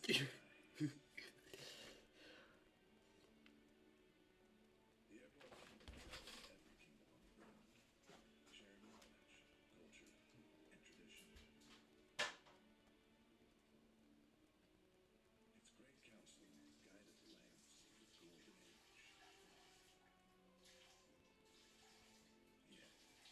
The Airborne kingdom is every kingdom on the earth, sharing knowledge, culture, and tradition. Its great council guided the lands through the golden age. Yet, long before even our elders could remember, the Airborne kingdom vanished.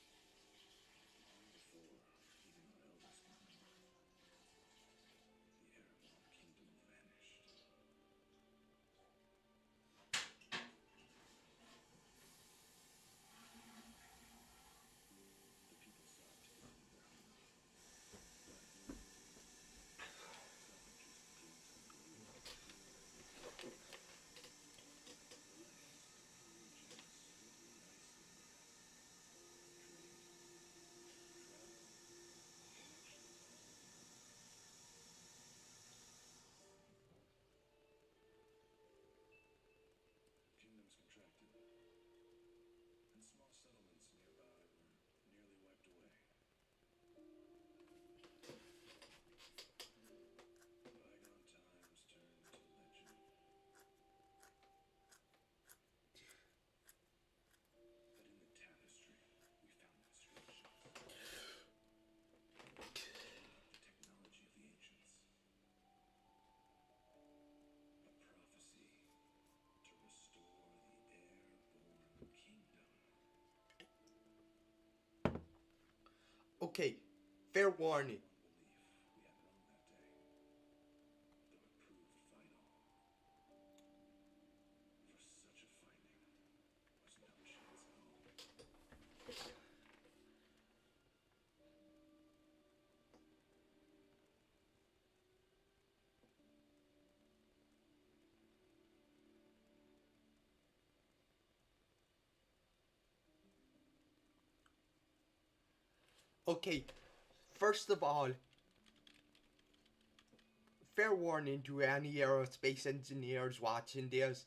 The people sought to defend their home, but self-interest grew too big. The lands and regions slowly isolated. Trade, travel, connections all broke. Kingdoms contracted, and small settlements nearby were nearly wiped away. Bygone times turned to legend, but in the tapestry we found inscriptions talking about the technology of the ancients, a prophecy to restore the airborne kingdom. Okay, fair warning. One belief we had wrong that day, though it proved vital, for such a finding was no chance at all. Okay, first of all, fair warning to any aerospace engineers watching this.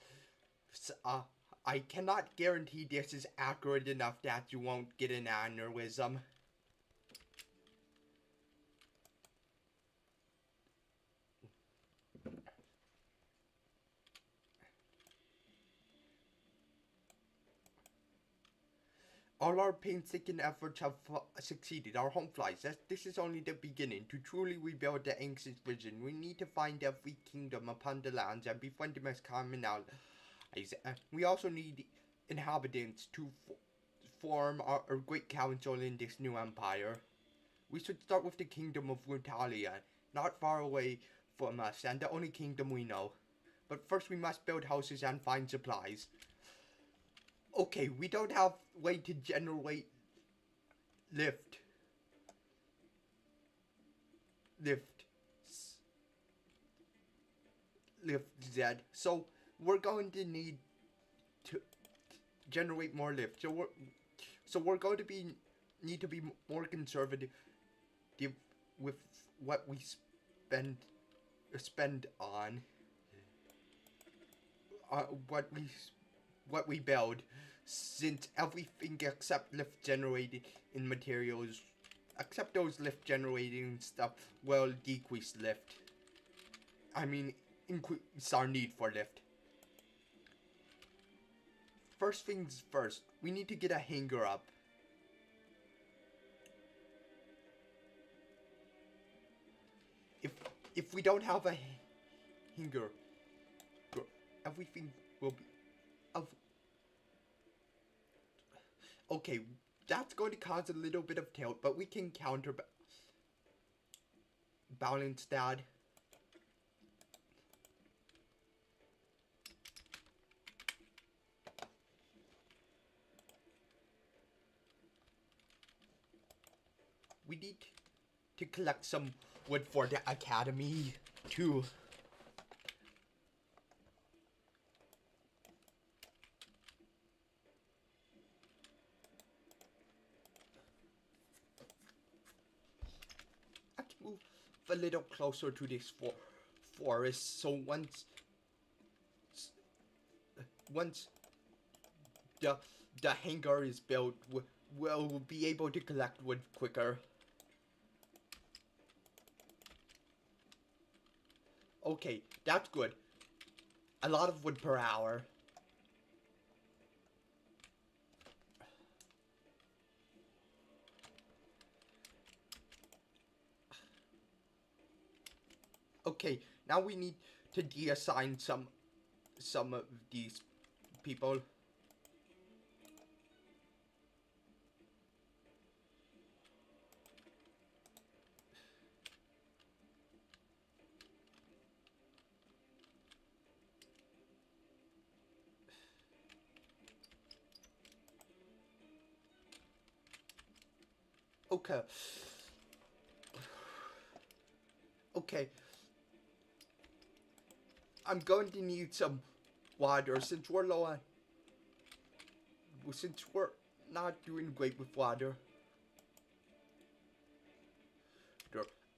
Uh, I cannot guarantee this is accurate enough that you won't get an aneurysm. All our painstaking efforts have succeeded. Our home flies. This is only the beginning. To truly rebuild the ancient vision, we need to find every kingdom upon the lands and befriend them as common allies. We also need inhabitants to form our great council in this new empire. We should start with the kingdom of Rutalia, not far away from us, and the only kingdom we know. But first we must build houses and find supplies. Okay, we don't have way to generate lift. Lift. Lift Z. So we're going to need to generate more lift. So we're going to need to be more conservative with what we spend on what we build, since everything except lift generating in materials, except those lift generating stuff, will decrease lift. I mean, increase our need for lift. First things first, we need to get a hangar up. If if we don't have a hangar, everything will be of. Okay, that's going to cause a little bit of tilt, but we can balance that. We need to collect some wood for the academy too. Let's move a little closer to this forest, so once the the hangar is built, we'll be able to collect wood quicker. Okay, that's good. A lot of wood per hour. Okay, now we need to deassign some of these people. Okay. Okay. I'm going to need some water since we're low on. Since we're not doing great with water.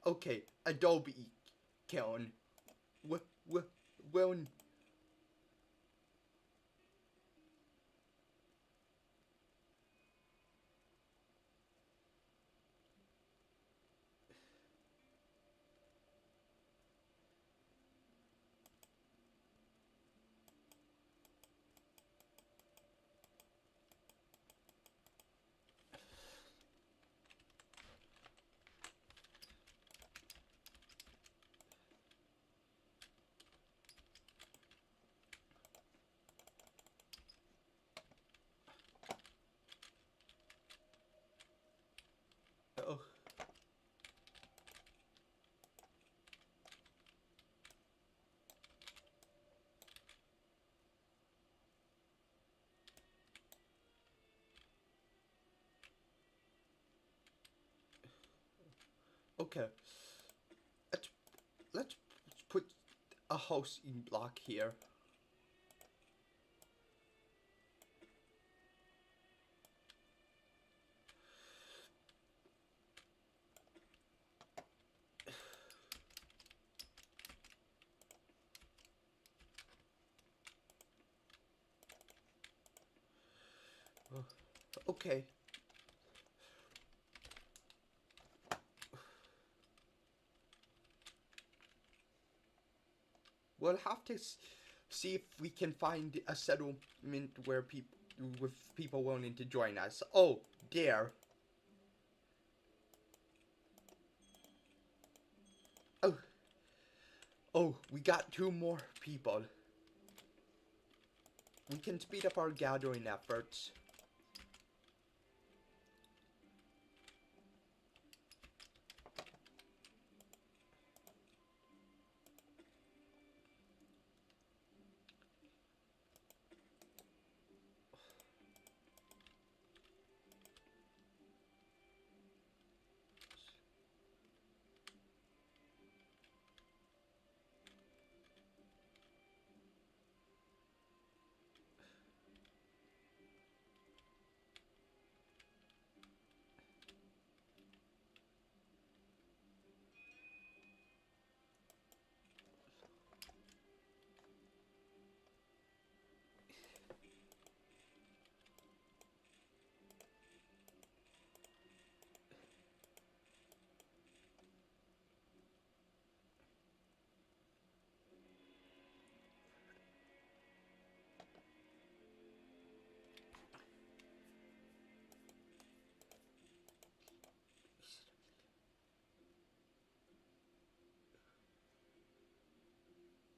Okay, Adobe kiln. Well, oh, okay. Let's let's put a housing block here. Okay. We'll have to see if we can find a settlement where people willing to join us. Oh, there. Oh, oh, we got 2 more people. We can speed up our gathering efforts.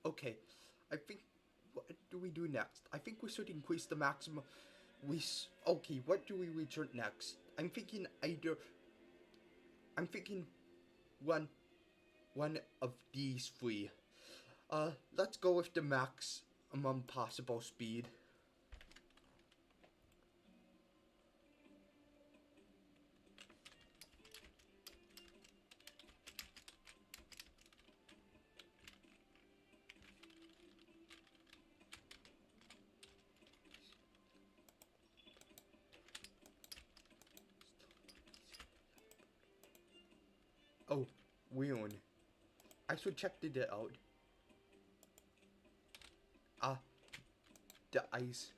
Okay, I think, what do we do next? I think we should increase the maximum. Okay, what do we return next? I'm thinking one one of these 3. Let's go with the maximum possible speed. Oh, Weon. I should check it out. Ah, the ice.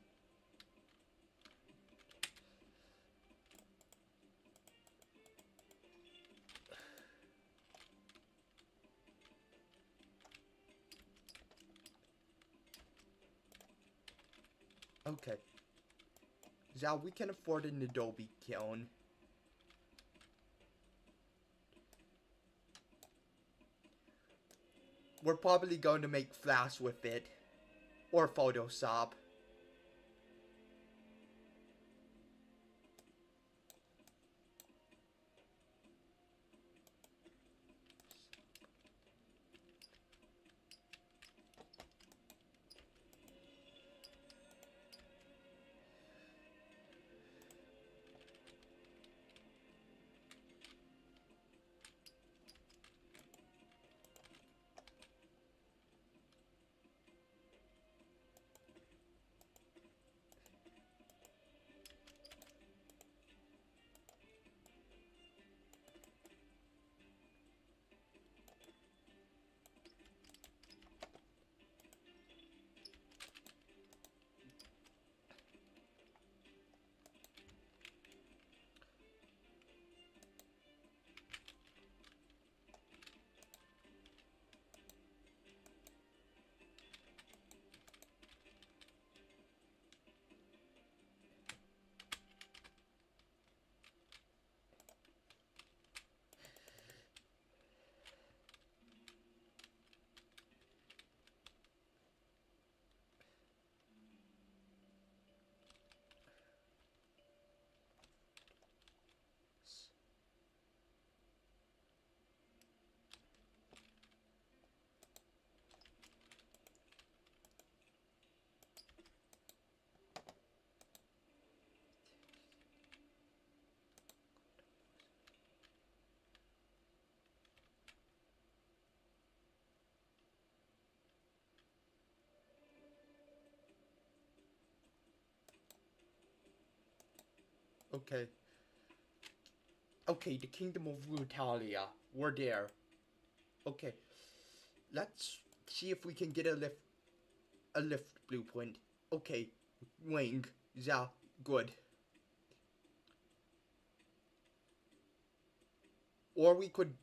Okay. Now we can afford an adobe kiln. We're probably going to make flash with it. Or Photoshop. Okay. Okay, the Kingdom of Rutalia. We're there. Okay. Let's see if we can get a lift blueprint. Okay. Wing. Yeah, good. Or we could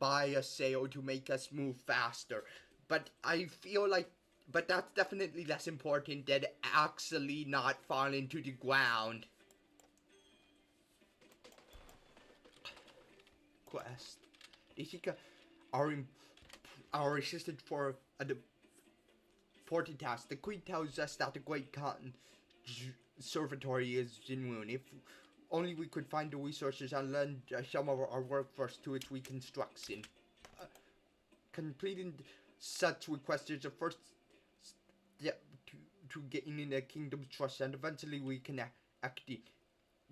buy a sail to make us move faster. But I feel like but that's definitely less important than actually not falling to the ground. Quest. Jessica, our our assistant for the important task. The Queen tells us that the Great Cotton Observatory is genuine. If only we could find the resources and lend some of our workforce to its reconstruction. Uh, Completing such requests is the first step to gaining the kingdom's trust, and eventually we can activate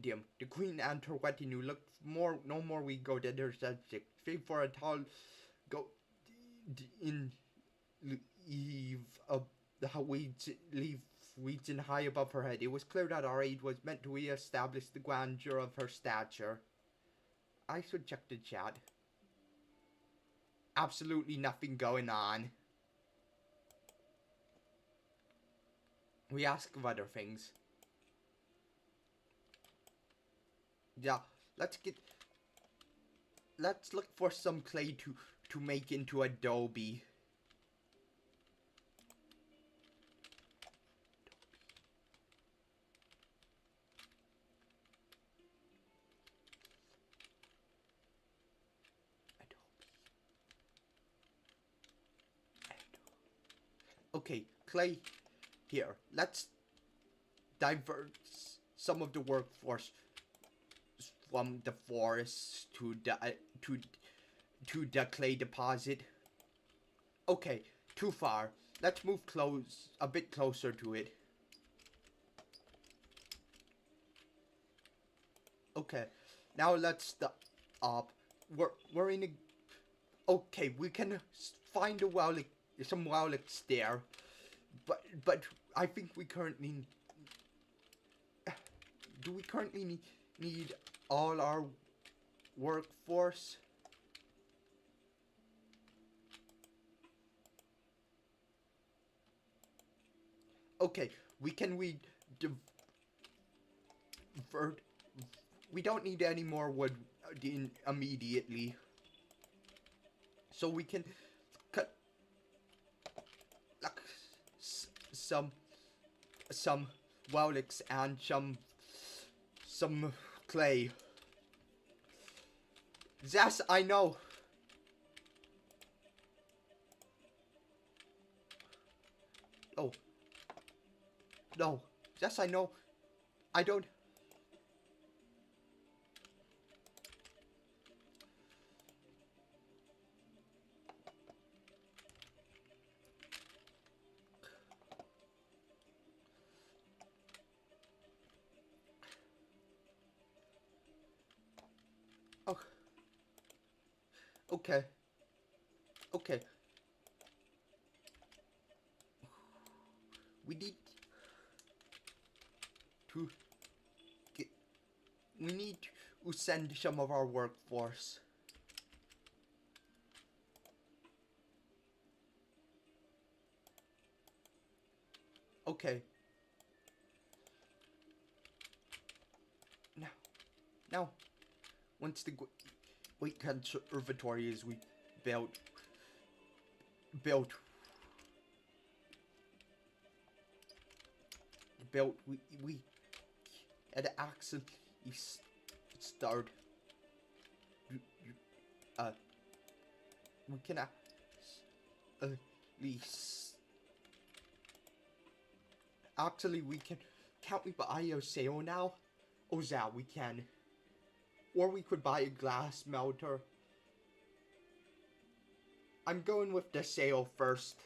them. The Queen and her retinue look no more we go than their subject. Save for a tall go in leave of the region high above her head. It was clear that our aid was meant to re-establish the grandeur of her stature. I should check the chat. Absolutely nothing going on. We ask of other things. Yeah, let's look for some clay to make into adobe. Okay, clay here. Let's divert some of the workforce from the forest to the clay deposit. Okay, too far. Let's move a bit closer to it. Okay, now let's stop. We're in a. Okay, we can find some relics there, but I think we currently. Do we currently need all our workforce? Okay, we can divert. We don't need any more wood immediately, so we can cut like some relics and some clay. Yes, I know. Oh. No. Yes, I know. I don't... Oh. Okay. Okay. We need to get... We need to send some of our workforce. Okay. Now, once the Great Conservatory is built, we had actually start. We can at least actually we can. Can't we buy a sail now? Oh yeah, we can. Or we could buy a glass melter. I'm going with the sail first.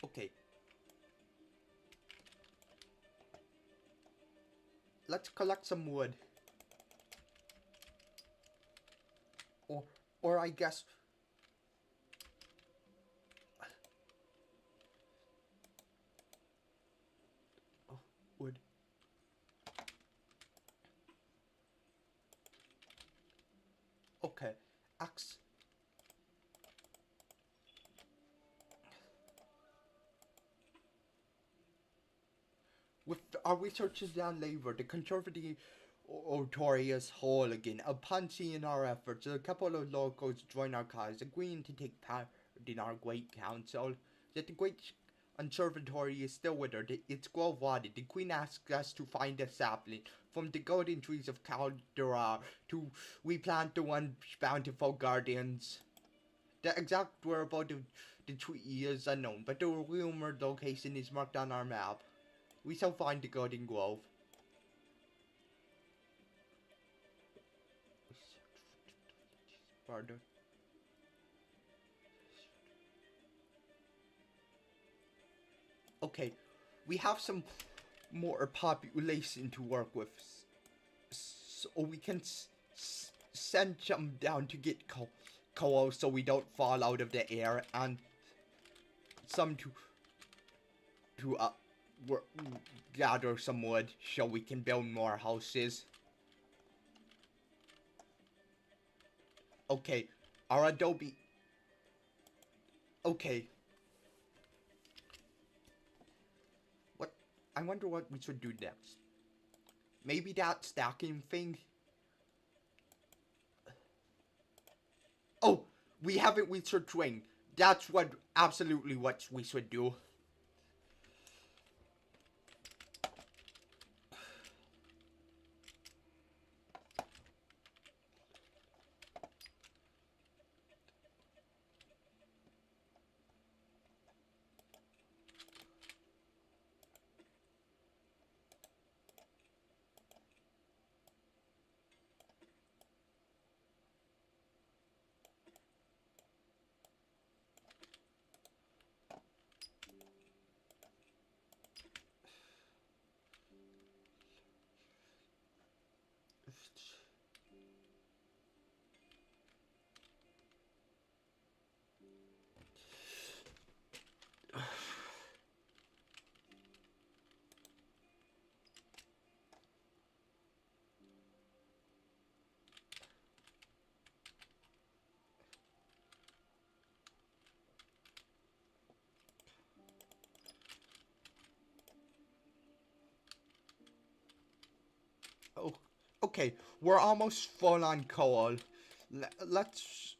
Okay. Let's collect some wood. Or I guess... Oh, wood. Okay. Axe. With our researchers down labor, the conservative Otorius whole again. Upon seeing our efforts, a couple of locals joined our cause, agreeing to take part in our great council. Yet the great conservatory is still withered, its grove rotted. The queen asked us to find a sapling from the golden trees of Caldera to replant the once bountiful gardens. The exact whereabouts of the tree is unknown, but the rumored location is marked on our map. We shall find the Golden Grove. Pardon. Okay, we have some more population to work with, so we can send some down to get coal so we don't fall out of the air, and some to gather some wood so we can build more houses. Okay, our adobe... Okay. What? I wonder what we should do next. Maybe that stacking thing? Oh! We haven't researched ring. That's absolutely what we should do. Oh, okay, we're almost full on coal. Let's...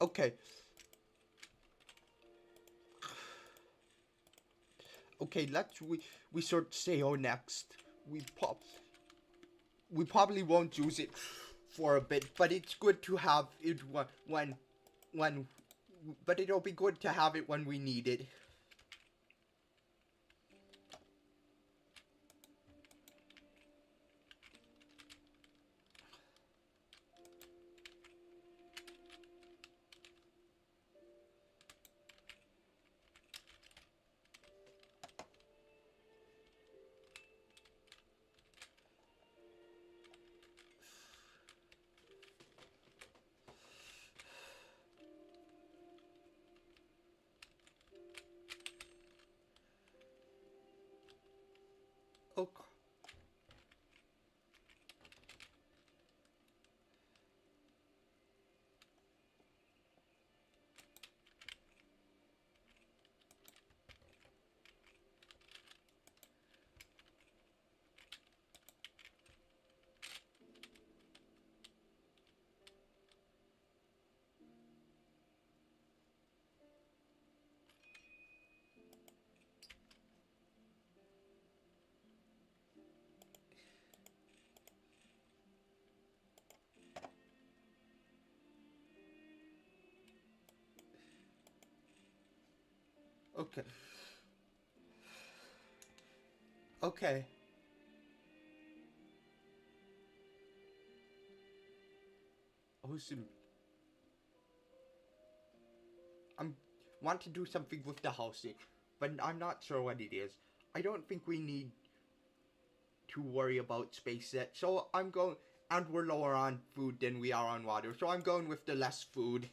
Okay. Okay, let's research SEO next. We probably won't use it for a bit, but it's good to have it when but it'll be good to have it when we need it. Okay. Okay. Okay. Awesome. I'm want to do something with the housing, but I'm not sure what it is. I don't think we need to worry about space yet. So I'm going, and we're lower on food than we are on water. So I'm going with the less food.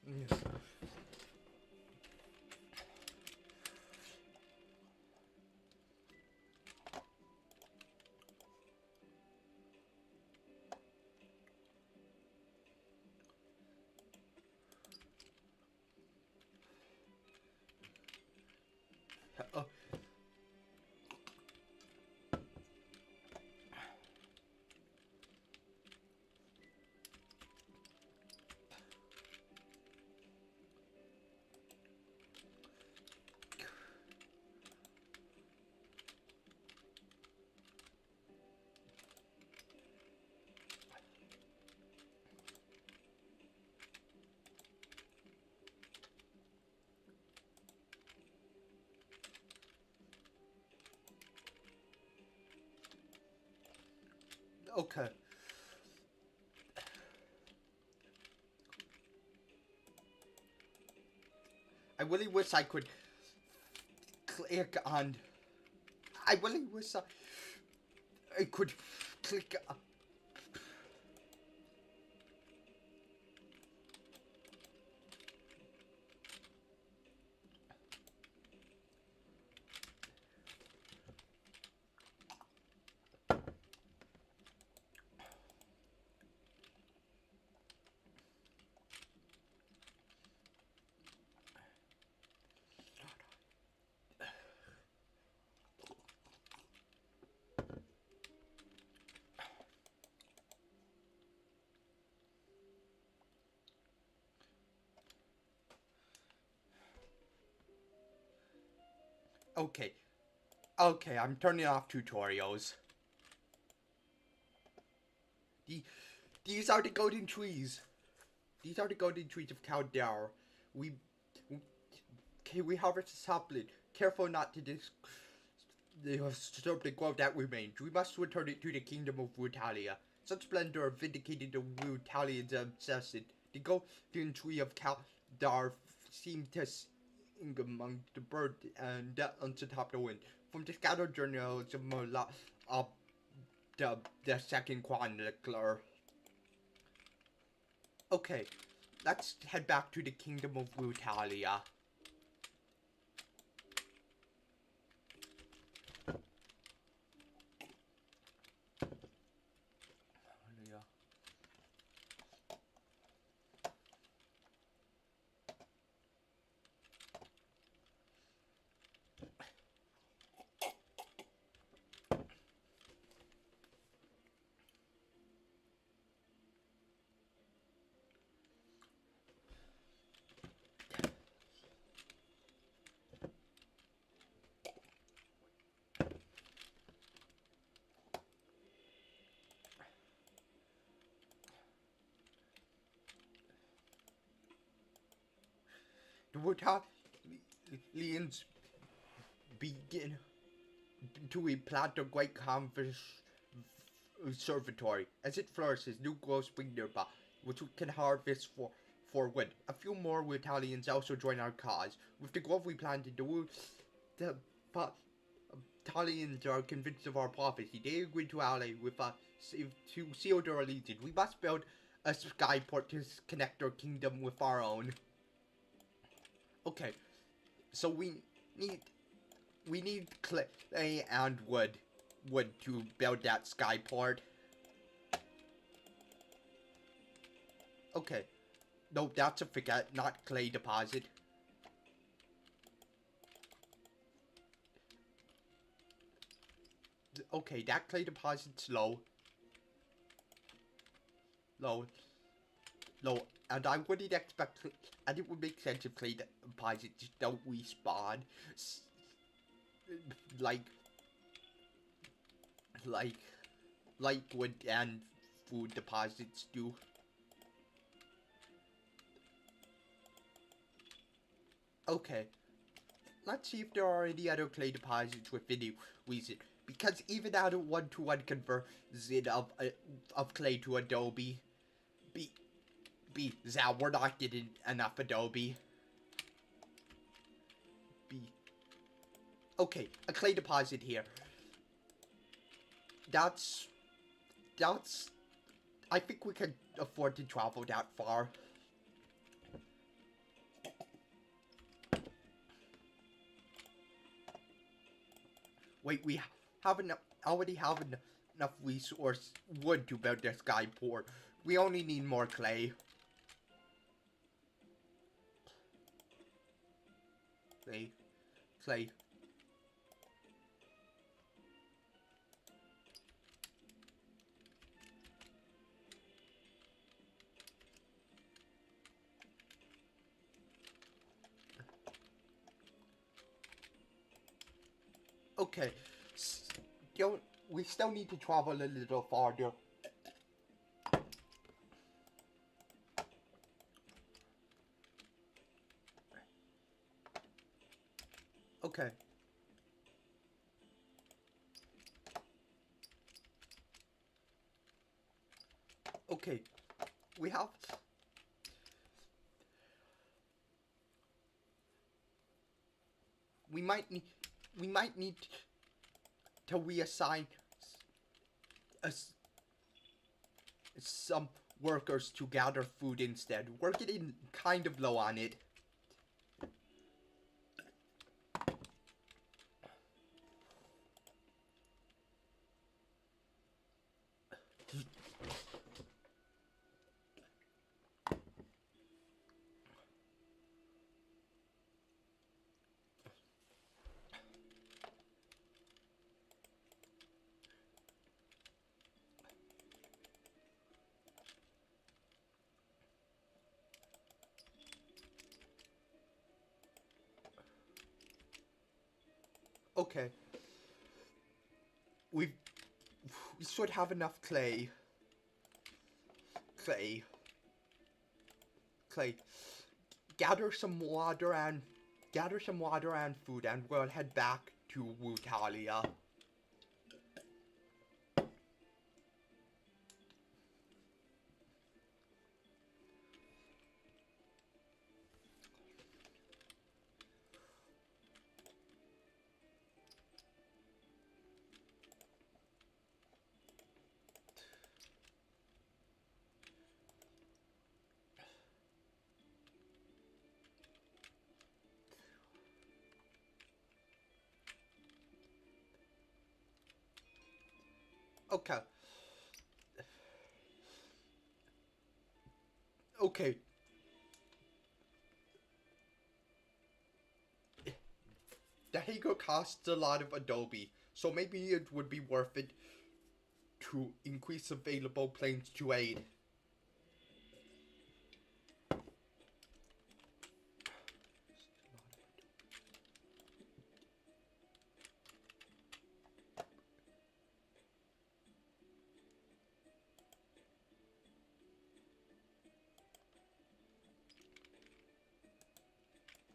Yes. Uh, okay. really wish I could click on. I really wish I could click. Okay. Okay, I'm turning off tutorials. These are the golden trees. These are the golden trees of Caldera. We okay, we harvest the sapling. Careful not to disturb the growth that remains. We must return it to the kingdom of Wutalia. Such splendor vindicated the Wutalians' obsession. The golden tree of Caldar seemed to sing among the bird and on the top of the wind. From the scattered journals of the second chronicler. Okay, let's head back to the kingdom of Wutalia. The Wutalians begin to plant a great conservatory. As it flourishes, new growths spring nearby, which we can harvest for wood. A few more Italians also join our cause. With the growth we planted, the Italians are convinced of our prophecy. They agree to ally with us to seal their allegiance. We must build a skyport to connect our kingdom with our own. Okay, so we need clay and wood to build that skyport. Okay, no, that's a forget, not clay deposit. Okay, that clay deposit's low, and I wouldn't expect, and it would make sense if clay deposits don't respawn, like wood and food deposits do. Okay, let's see if there are any other clay deposits within the region. Because even at a 1-to-1 conversion of clay to adobe, we're not getting enough adobe. Okay, a clay deposit here. That's I think we can afford to travel that far. Wait, we already have enough resource wood to build this skyport. We only need more clay. Clay. Okay, we still need to travel a little farther. Okay. Okay, we have we might need to reassign some workers to gather food instead. We're getting kind of low on it. Okay. We should have enough clay. Gather some water and food, and we'll head back to Wutalia. Okay. Okay. The Hager costs a lot of Adobe, so maybe it would be worth it to increase available planes to aid.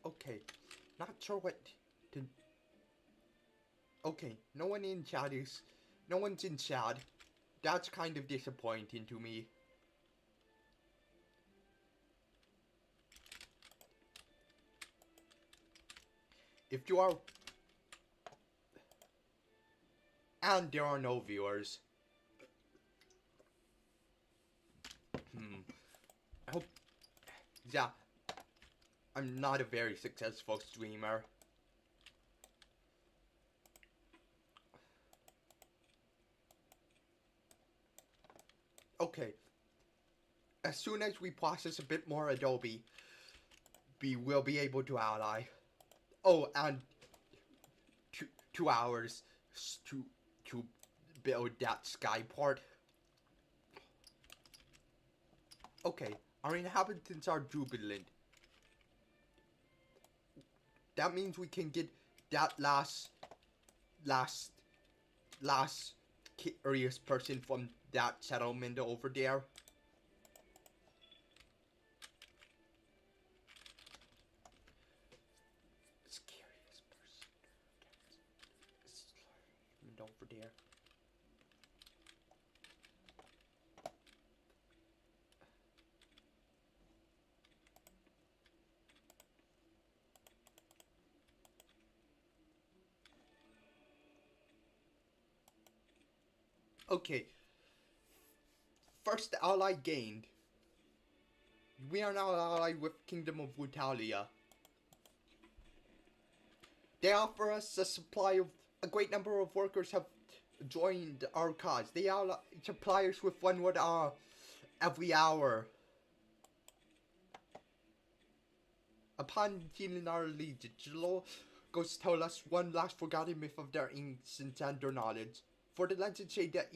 Okay, not sure what to... Okay, no one's in chat. That's kind of disappointing to me. If you are... And there are no viewers. I hope... Yeah. I'm not a very successful streamer. Okay. As soon as we process a bit more Adobe, we will be able to ally. Oh, and 2 hours to build that skyport. Okay, our inhabitants are jubilant. That means we can get that last curious person from that settlement over there. Curious person. Over there. Okay. First ally gained. We are now allied with Kingdom of Wutalia. They offer us a supply of... A great number of workers have joined our cause. They supply us with 1 wood every hour. Upon healing our allegiance, Jalo goes to tell us one last forgotten myth of their ancients and their knowledge. For the legends say that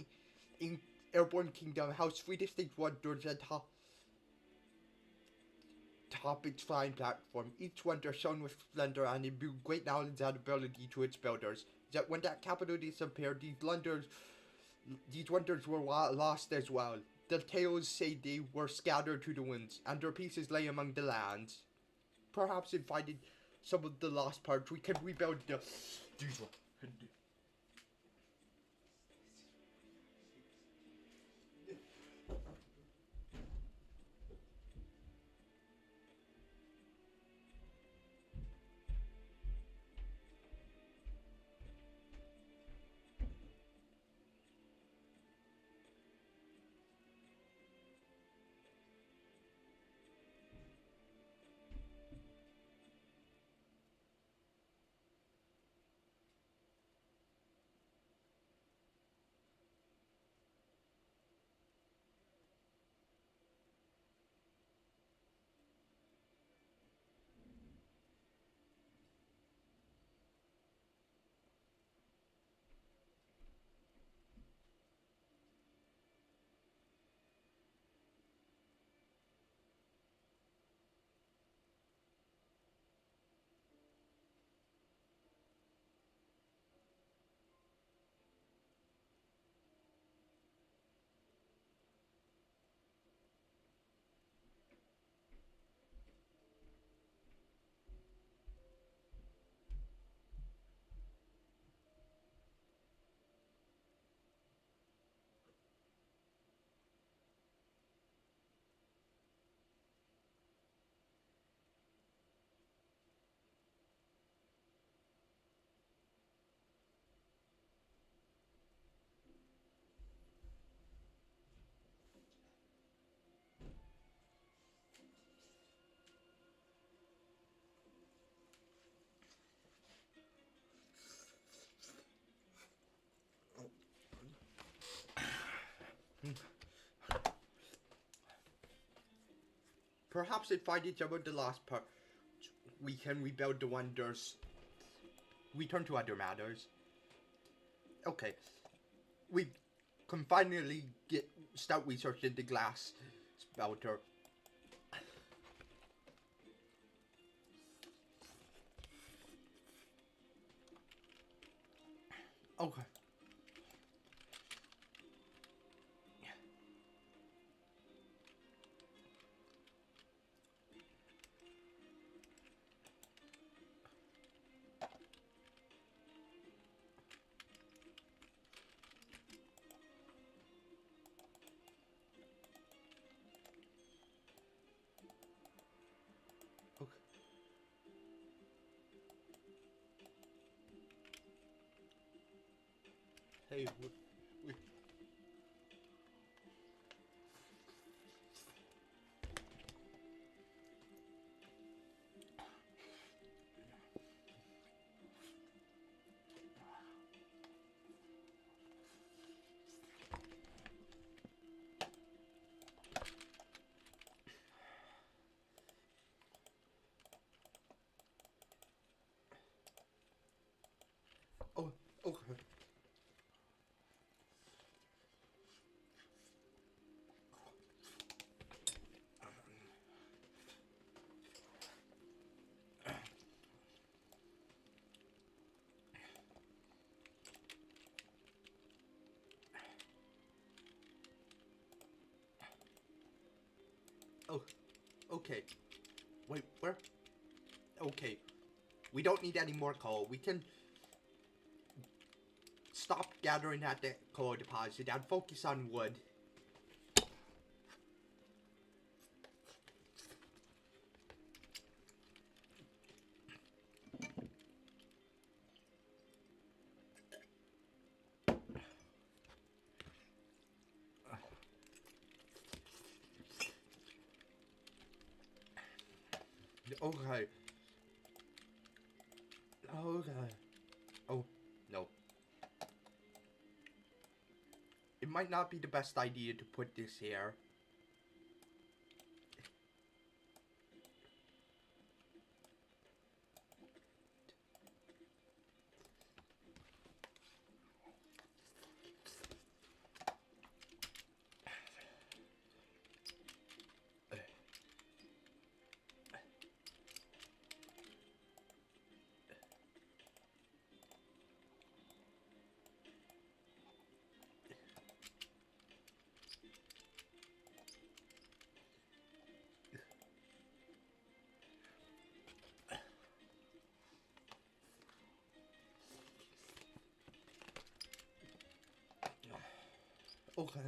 in Airborne Kingdom, how Swedish state wonders atop its flying platform. Each wonder shone with splendor and imbued great knowledge and ability to its builders. Yet when that capital disappeared, these wonders were lost as well. The tales say they were scattered to the winds, and their pieces lay among the lands. Perhaps in finding some of the lost parts, we can rebuild the... Perhaps if I did about the last part, we can rebuild the wonders. Return to other matters. Okay. We can finally start researching the glass spouter. Okay. Okay. Hey, we oh, okay. Oh, okay. Wait, where? Okay. We don't need any more coal. We can stop gathering at the coal deposit and focus on wood. Okay. Okay. Oh, no. It might not be the best idea to put this here. Okay.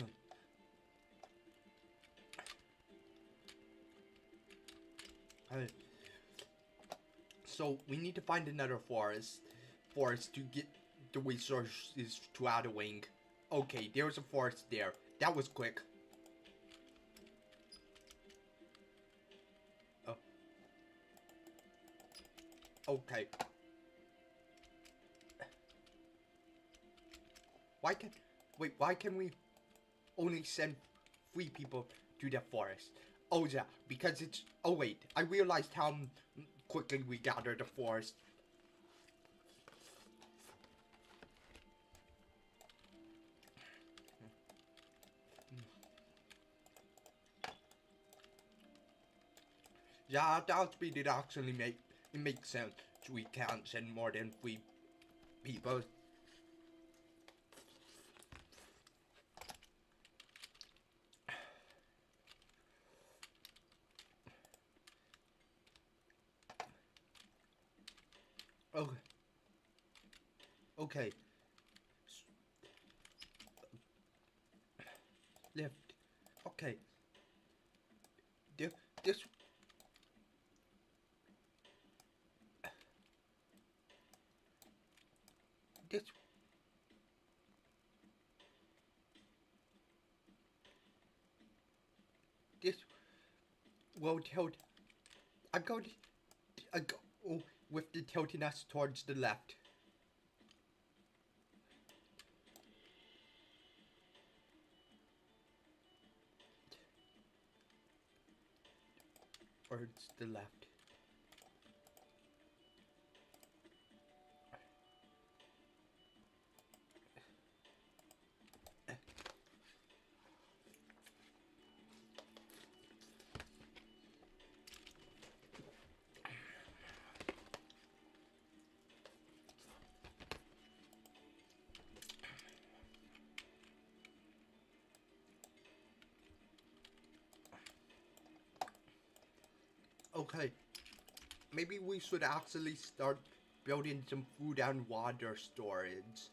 So we need to find another forest to get the resources to add a wing. Okay, there's a forest there. That was quick. Oh. Okay. Why can we only send 3 people to the forest? Oh yeah, because it's, oh wait, I realized how quickly we gathered the forest. Yeah, that speed it actually makes sense. We can't send more than 3 people. Okay. Okay. Left. Okay. This this this this will tilt. I'm going to go with the tilting us towards the left. towards the left. Okay, maybe we should actually start building some food and water storage.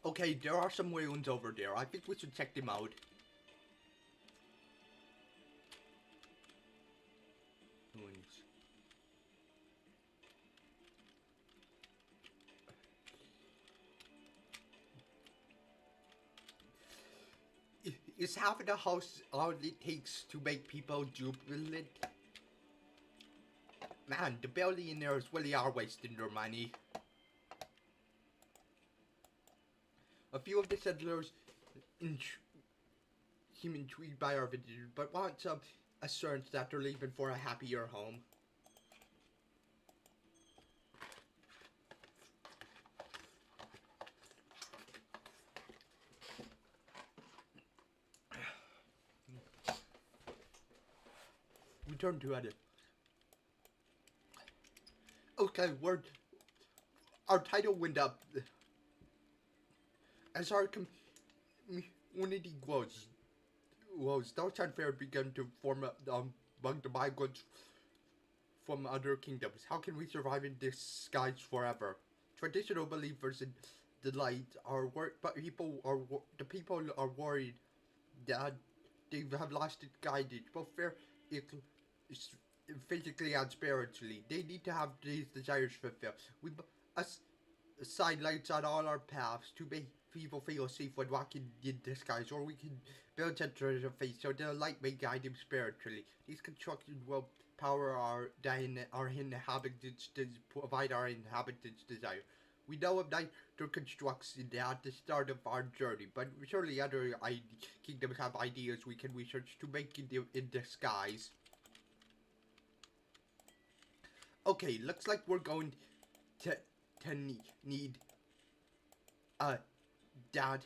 Okay, there are some ruins over there. I think we should check them out. Ruins. Is having a house all it takes to make people jubilant? Man, the billionaires really are wasting their money. A few of the settlers seem intrigued by our visitors, but want some assurance that they're leaving for a happier home. Return to edit. Okay, our title went up. As our community grows, those unfair began to form among the migrants from other kingdoms. How can we survive in this skies forever? Traditional believers in the light are but the people are worried that they have lost its guidance, both physically and spiritually. They need to have these desires fulfilled. We assign lights on all our paths to make people feel safe when walking in the skies, or we can build centers of faith so the light may guide them spiritually. These constructions will power our inhabitants to provide our inhabitants' desire. We know of neither construction at the start of our journey, but surely other kingdoms have ideas we can research to make in the skies. Okay, looks like we're going to need dad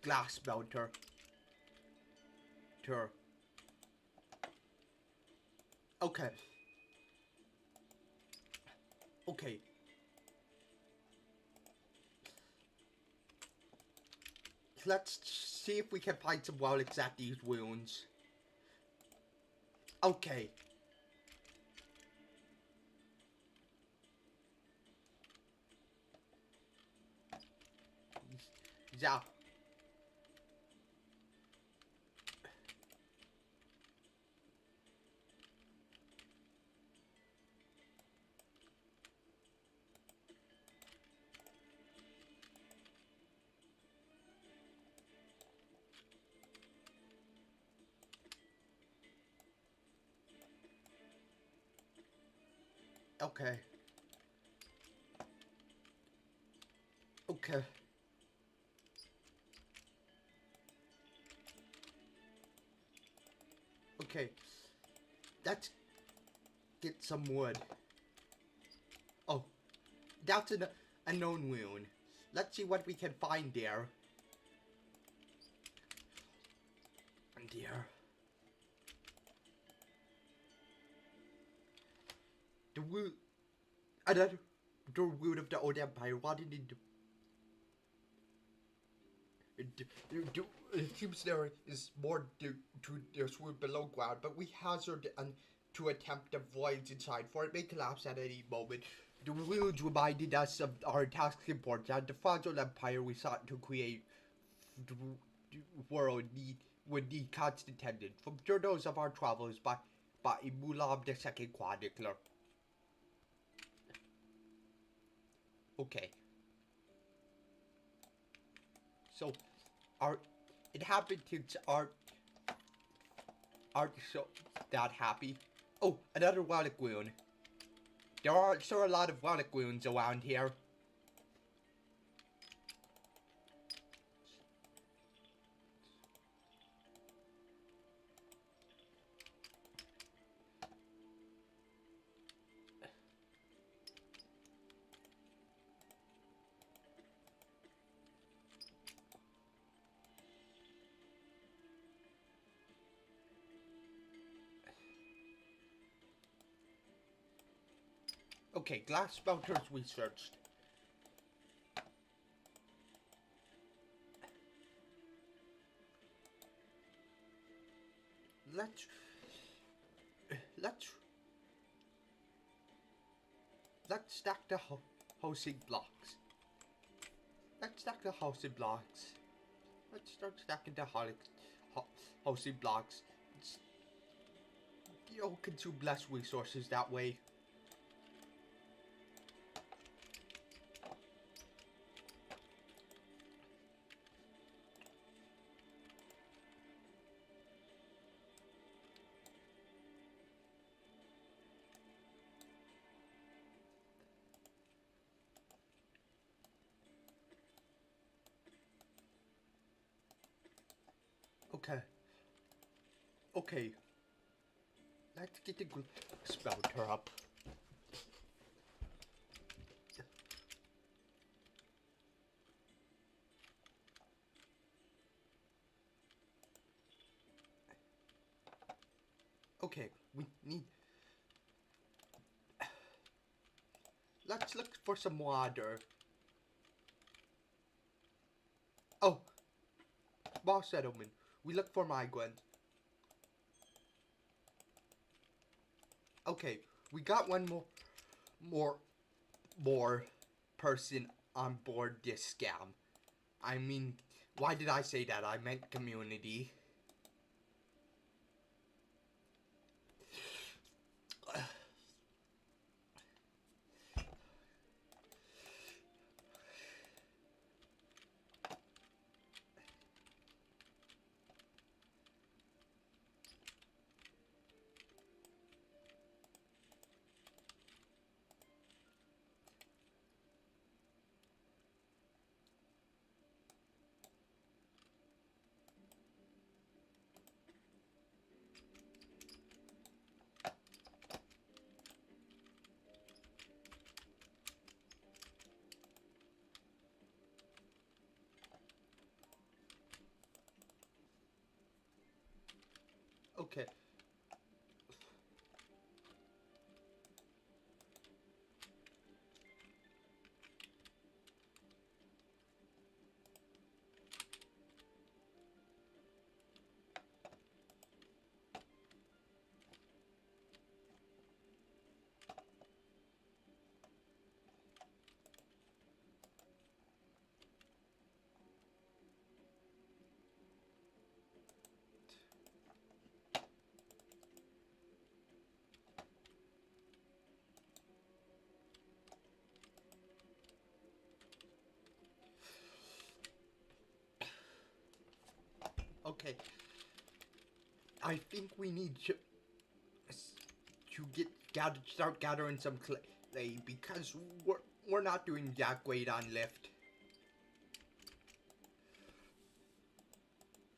glass melter. Okay. Okay. Let's see if we can find some relics at these ruins. Okay. Yeah. Okay. Okay. Okay. Let's get some wood. Oh, that's an unknown rune. Let's see what we can find there. And there. The root. Another. The root of the old empire. What did it do? It seems there is more to this route below ground, but we hazard to attempt the voids inside, for it may collapse at any moment. The ruins reminded us of our task import and the fragile empire we sought to create. The world would need constant tendance from journals of our travels by Mulam the Second Chronicler. Okay. So, our inhabitants aren't so that happy. Oh, another relic rune. There are sure a lot of relic runes around here. Okay, glass smelters we searched. Let's let's stack the housing blocks. Let's stack the housing blocks. Let's start stacking the housing blocks. You know, consume less resources that way. Okay. Okay. Let's get the smelter up. Okay, we need... Let's look for some water. Oh! Small settlement. We look for migrants. Okay, we got one more person on board this scam. I mean, why did I say that? I meant community. Okay. Okay. I think we need to start gathering some clay because we're not doing that great on lift.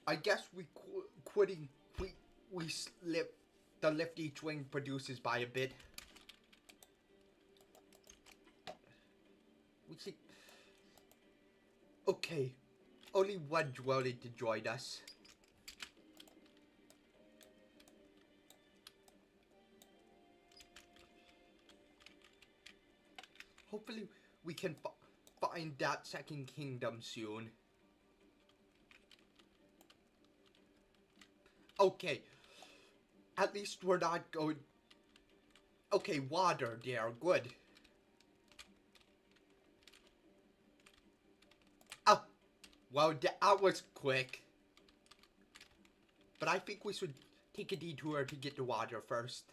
I guess we slip the lift each wing produces by a bit. We see. Okay, only one dwelling to join us. Hopefully we can find that second kingdom soon. Okay, at least we're not going... Okay, water there, good. Oh, well, that was quick. But I think we should take a detour to get the water first.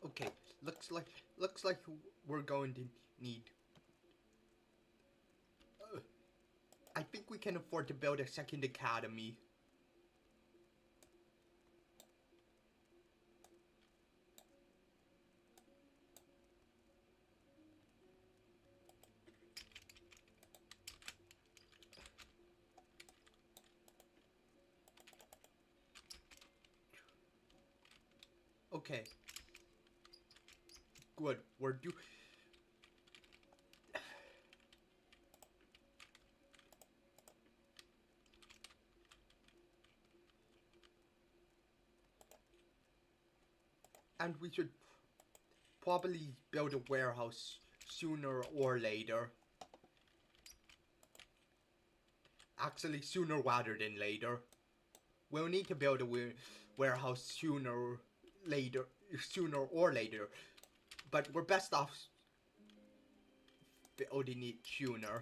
Okay, looks like we're going to need... I think we can afford to build a second academy. Okay. Good, we're due... And we should probably build a warehouse sooner or later. Actually, sooner rather than later. We'll need to build a warehouse sooner or later. But we're best off building it sooner.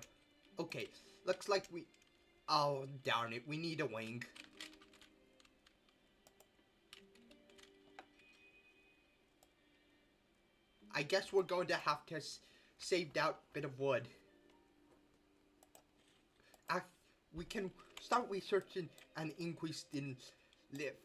Okay, looks like we... Oh, darn it, we need a wing. I guess we're going to have to save that bit of wood. We can start researching an increase in lift.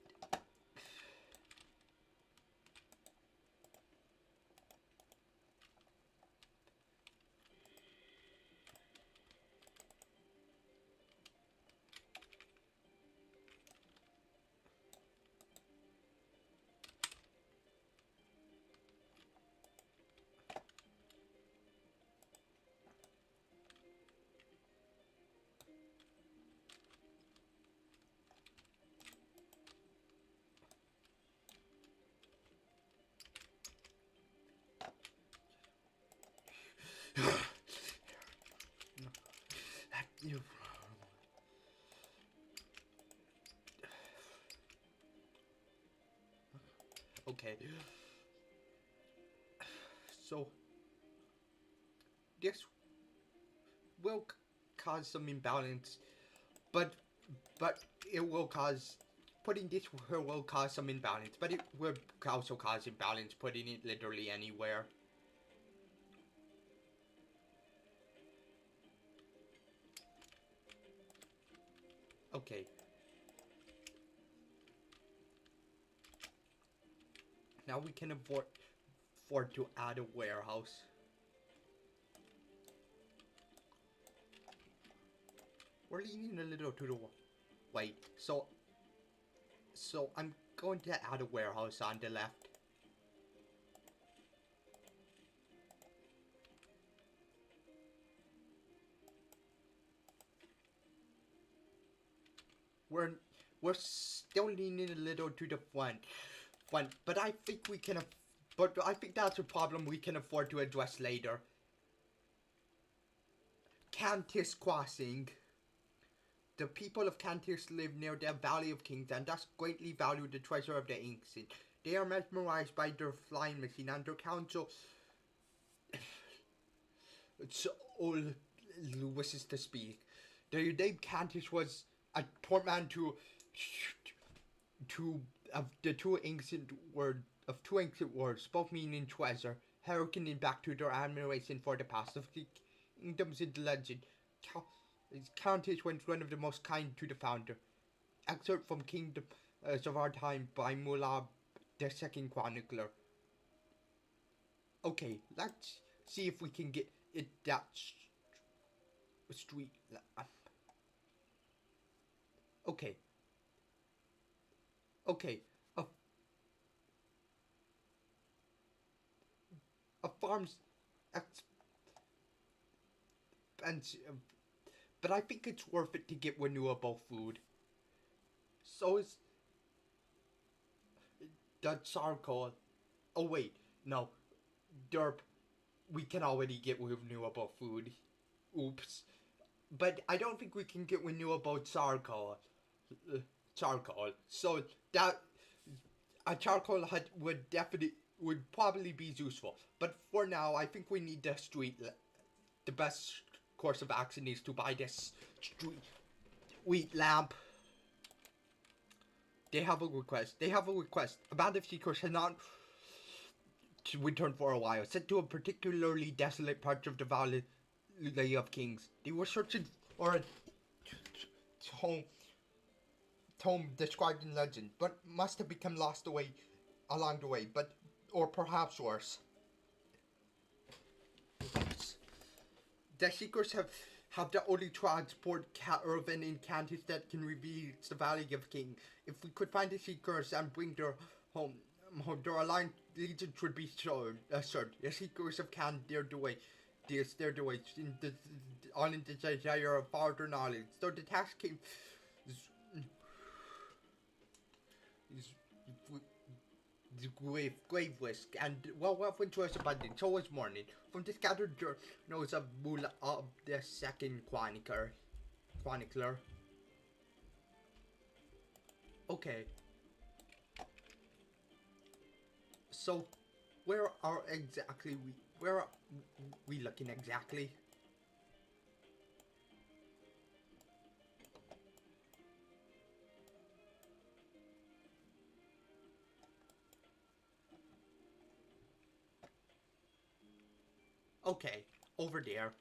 Okay. So this will cause some imbalance, but it will cause... Putting this here will cause some imbalance, but it will also cause imbalance putting it literally anywhere. Okay. Now we can afford to add a warehouse. We're leaning a little to the right. So I'm going to add a warehouse on the left. We're still leaning a little to the front, but I think we can. But I think that's a problem we can afford to address later. Cantis Crossing. The people of Cantis live near the Valley of Kings and thus greatly value the treasure of the ancient. They are mesmerized by their flying machine and their council wishes to speak. The name Cantis was a portman to the two ancient words, both meaning treasure, harkening back to their admiration for the past of the kingdoms in the legend. Countess was one of the most kind to the founder. Excerpt from Kingdoms of Our Time by Mullah, the second chronicler. Okay, let's see if we can get it that street. Okay. Okay. A farm's expensive, but I think it's worth it to get renewable food. So is the charcoal. Oh wait, no, derp. We can already get renewable food. Oops. But I don't think we can get renewable charcoal. Uh, charcoal. So that a charcoal hut would probably be useful. But for now, I think we need the best course of action is to buy this street wheat lamp. They have a request. They have a request. A band of seekers has not returned for a while, sent to a particularly desolate part of the Valley of Kings. They were searching for a home, home described in legend, but must have become lost away along the way. But or perhaps worse. The seekers have the only transport caravan in Kansas that can reach the Valley of King. If we could find the seekers and bring their home, their aligned legion should be assured. The seekers of Can dared the way. They stared the way on in the desire of farther knowledge. So the task came grave risk, and well weapons was abundant, so was morning. From the scattered journals of Mula of the second chronicler. Okay. So where are we looking exactly? Okay, over there.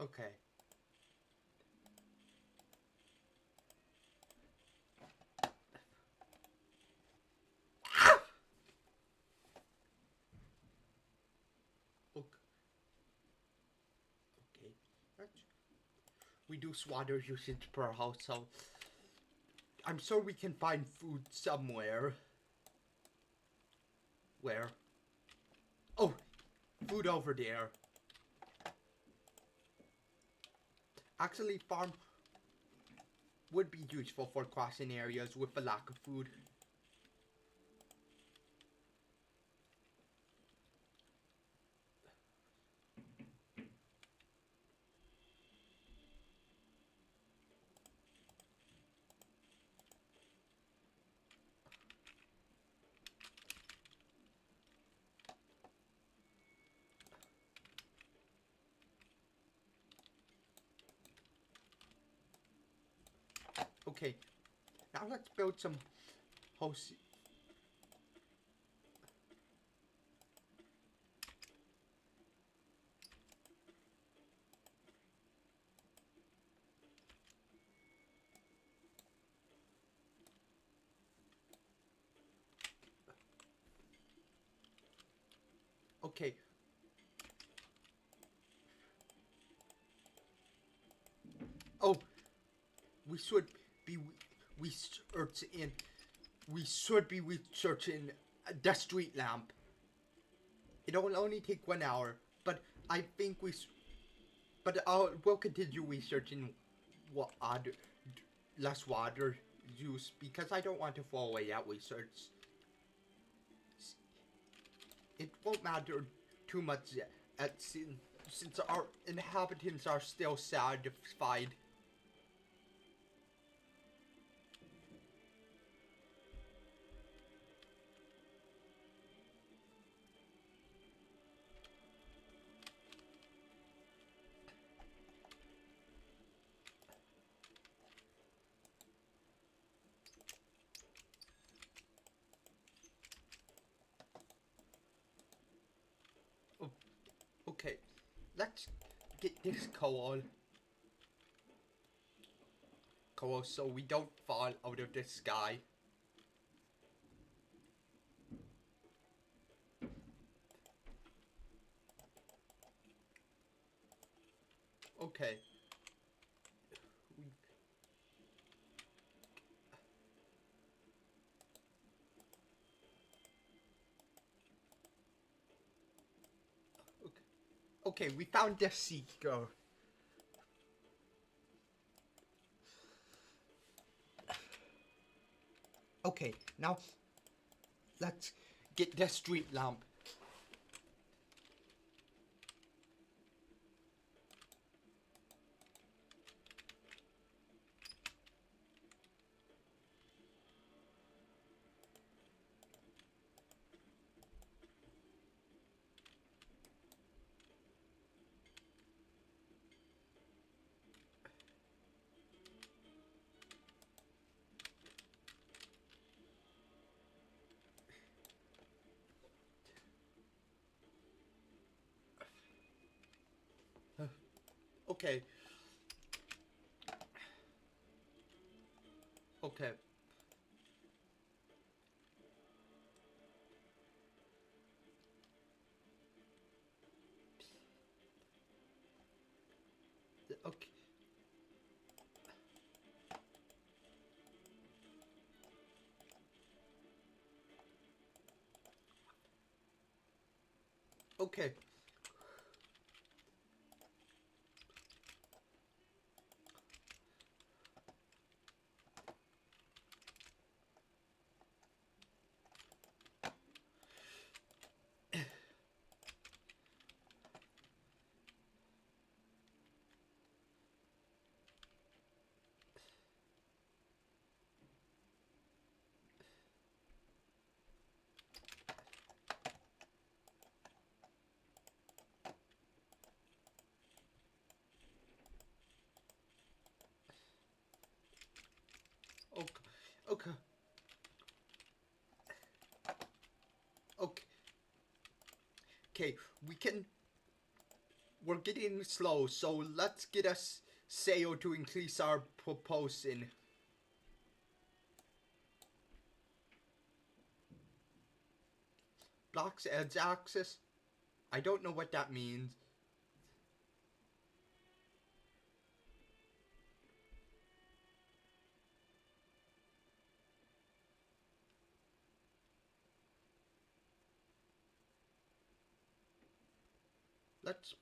Okay. Okay. We do water usage per house, so I'm sure we can find food somewhere. Where? Oh, food over there. Actually, farm would be useful for crossing areas with a lack of food. Okay, now let's build some house. Okay. Oh, we should be researching. We should be researching the street lamp. It'll only take 1 hour, but I think but we'll continue researching what other less water use because I don't want to throw away that research. It won't matter too much since our inhabitants are still satisfied. Oh, okay, let's get this coal so we don't fall out of the sky. Okay. We, okay, we found the seeker. Okay, now let's get the street lamp. Okay. Okay. Okay. Okay. Okay. Okay. Okay. Okay. We can. We're getting slow, so let's get us sail to increase our propulsion. Blocks edge axis. I don't know what that means. Let's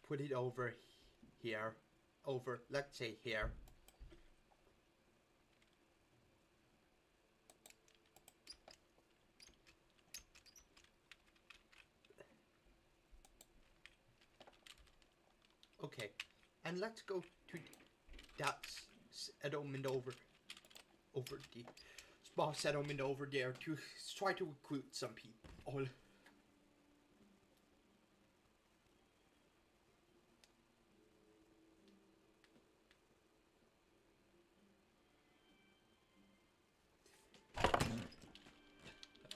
put it over here. Over, let's say here. Okay, and let's go to that settlement over the small settlement over there to try to recruit some people.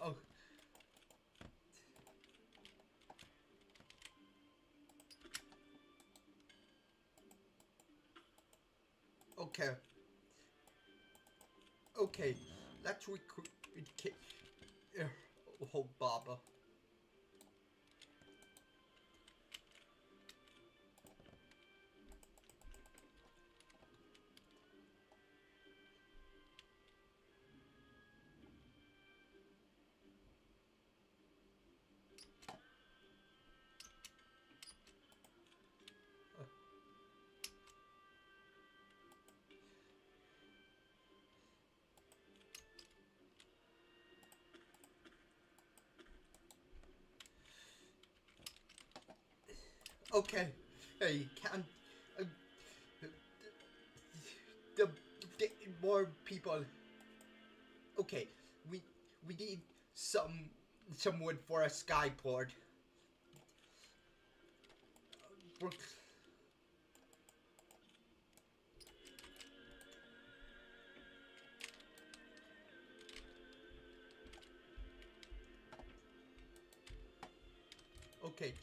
Oh. Okay. Okay, let's recruit. Oh, Baba. Okay, hey, can uh, the more people. Okay, we we need some wood for a skyport. Okay.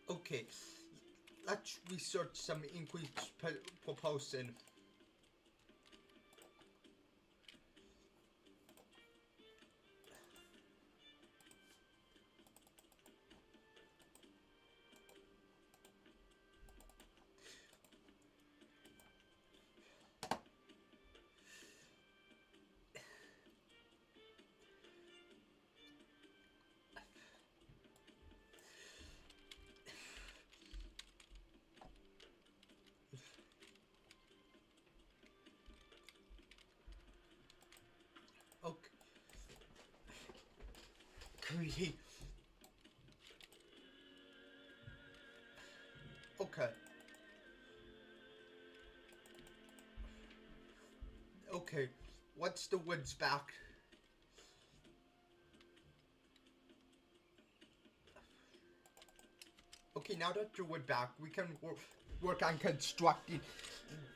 Okay, let's research some increased propulsion. Okay. Create. Okay. Okay. What's the woods back? Okay, now that you wood back, we can work on constructing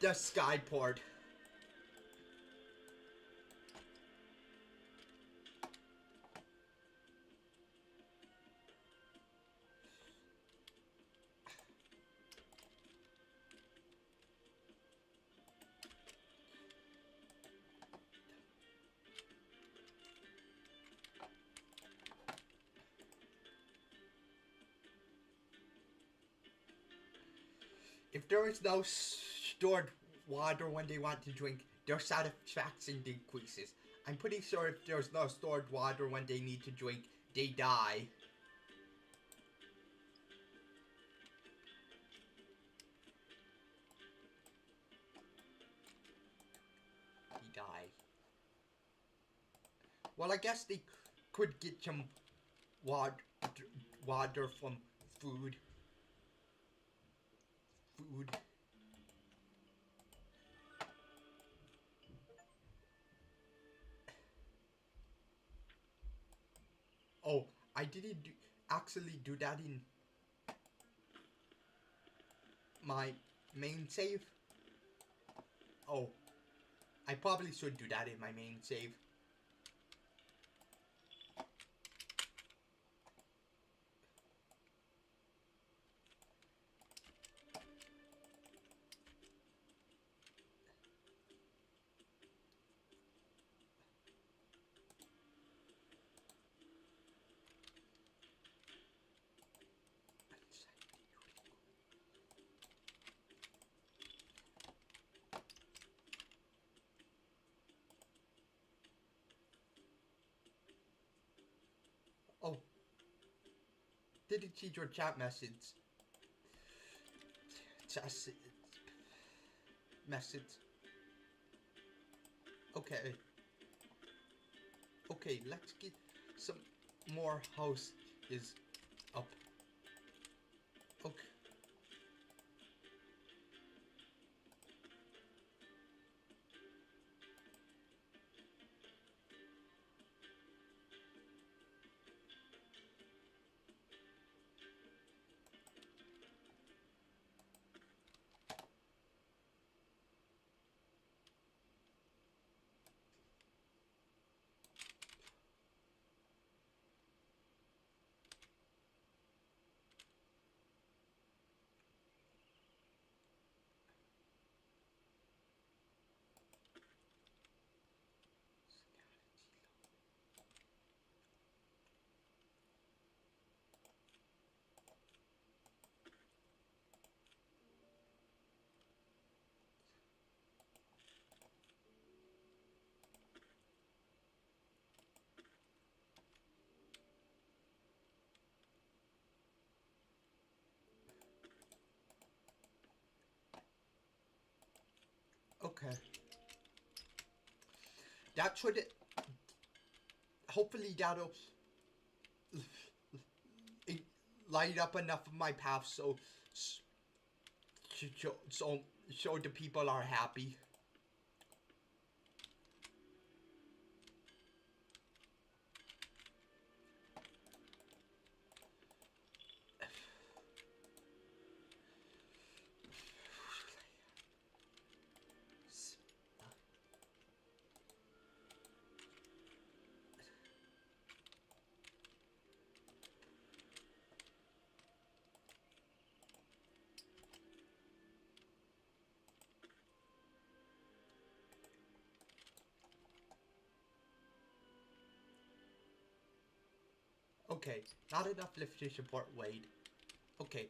the skyport. If there is no stored water when they want to drink, their satisfaction decreases. I'm pretty sure if there's no stored water when they need to drink, they die. He die. Well, I guess they could get some water from food. Oh, I didn't actually do that in my main save. Oh, I probably should do that in my main save. Oh, didn't see your chat message. Message. Okay. Okay, let's get some more houses up. Okay. Okay. That should hopefully that'll light up enough of my path so the people are happy. Okay, not enough lift to support weight. Okay.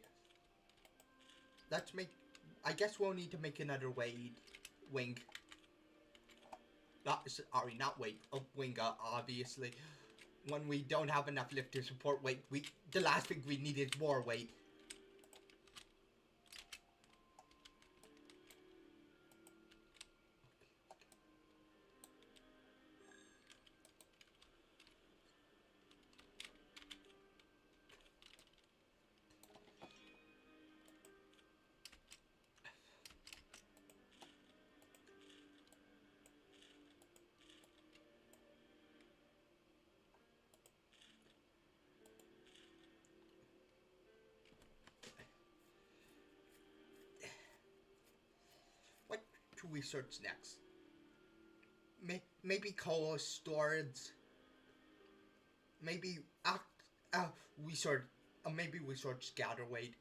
Let's make... I guess we'll need to make another wing. Sorry, not weight. Oh, wing, obviously. When we don't have enough lift to support weight, the last thing we need is more weight. What to research next? Maybe coal storage. Maybe research. Maybe research gather weight.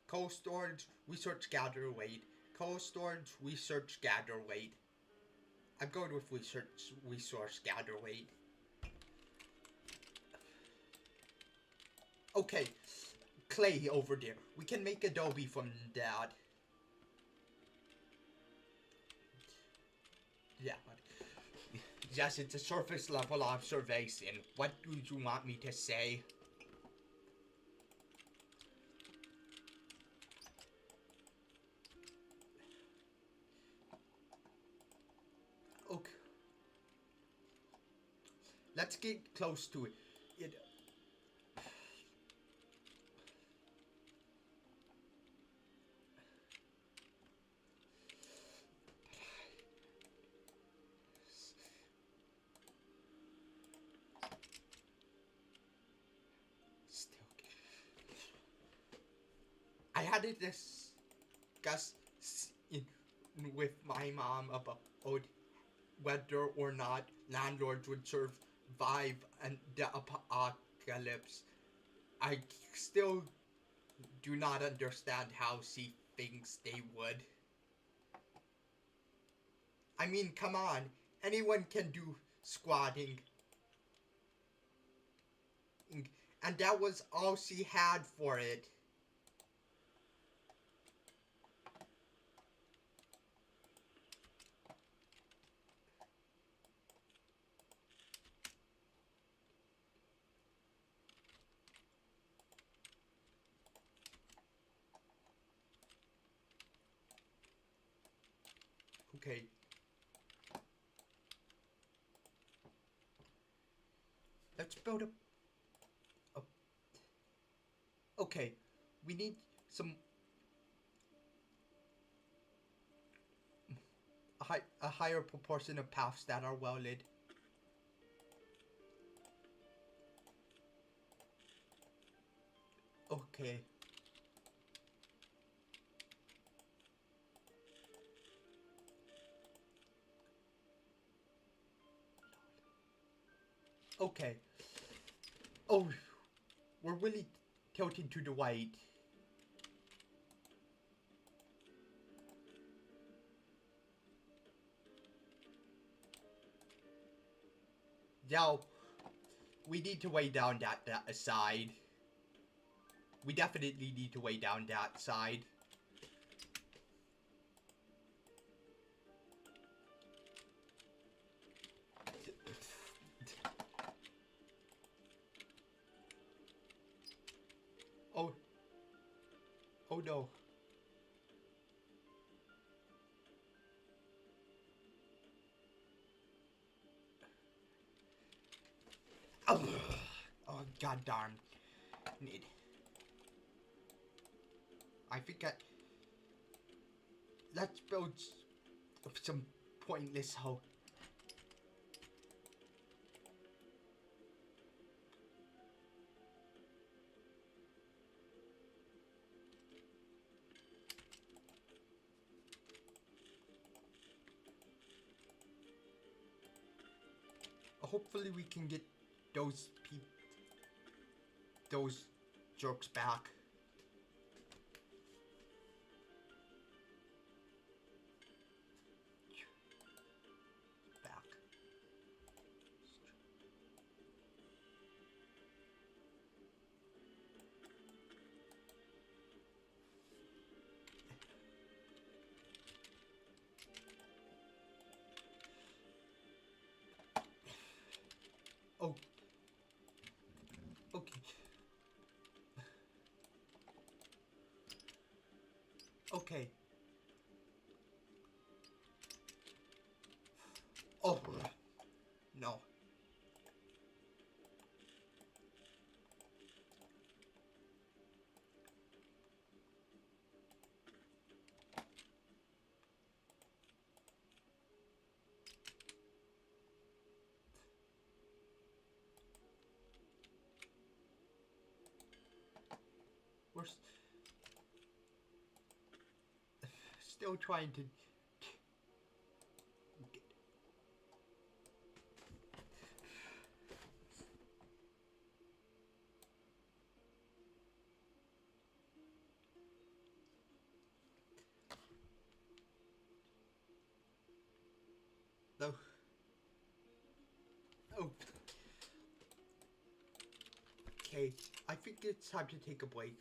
Coal storage, research gather weight. Coal storage, research gather weight. I'm going with resource gather weight. Okay, clay over there. We can make adobe from that. Yeah, but yes, it's a surface level observation. What do you want me to say? Okay. Let's get close to it. I had it discuss with my mom about whether or not landlords would survive the apocalypse. I still do not understand how she thinks they would. I mean, come on. Anyone can do squatting. And that was all she had for it. Okay. Let's build a okay. We need some a higher proportion of paths that are well lit. Okay. Okay. Oh, we're really tilting to the right. Now, we need to weigh down that side. We definitely need to weigh down that side. Oh. Oh no. Oh, oh god darn. I think let's build some pointless hope. Hopefully we can get those jerks back. Okay. Okay. Oh, no. We're still trying to... No. Oh. Okay, I think it's time to take a break.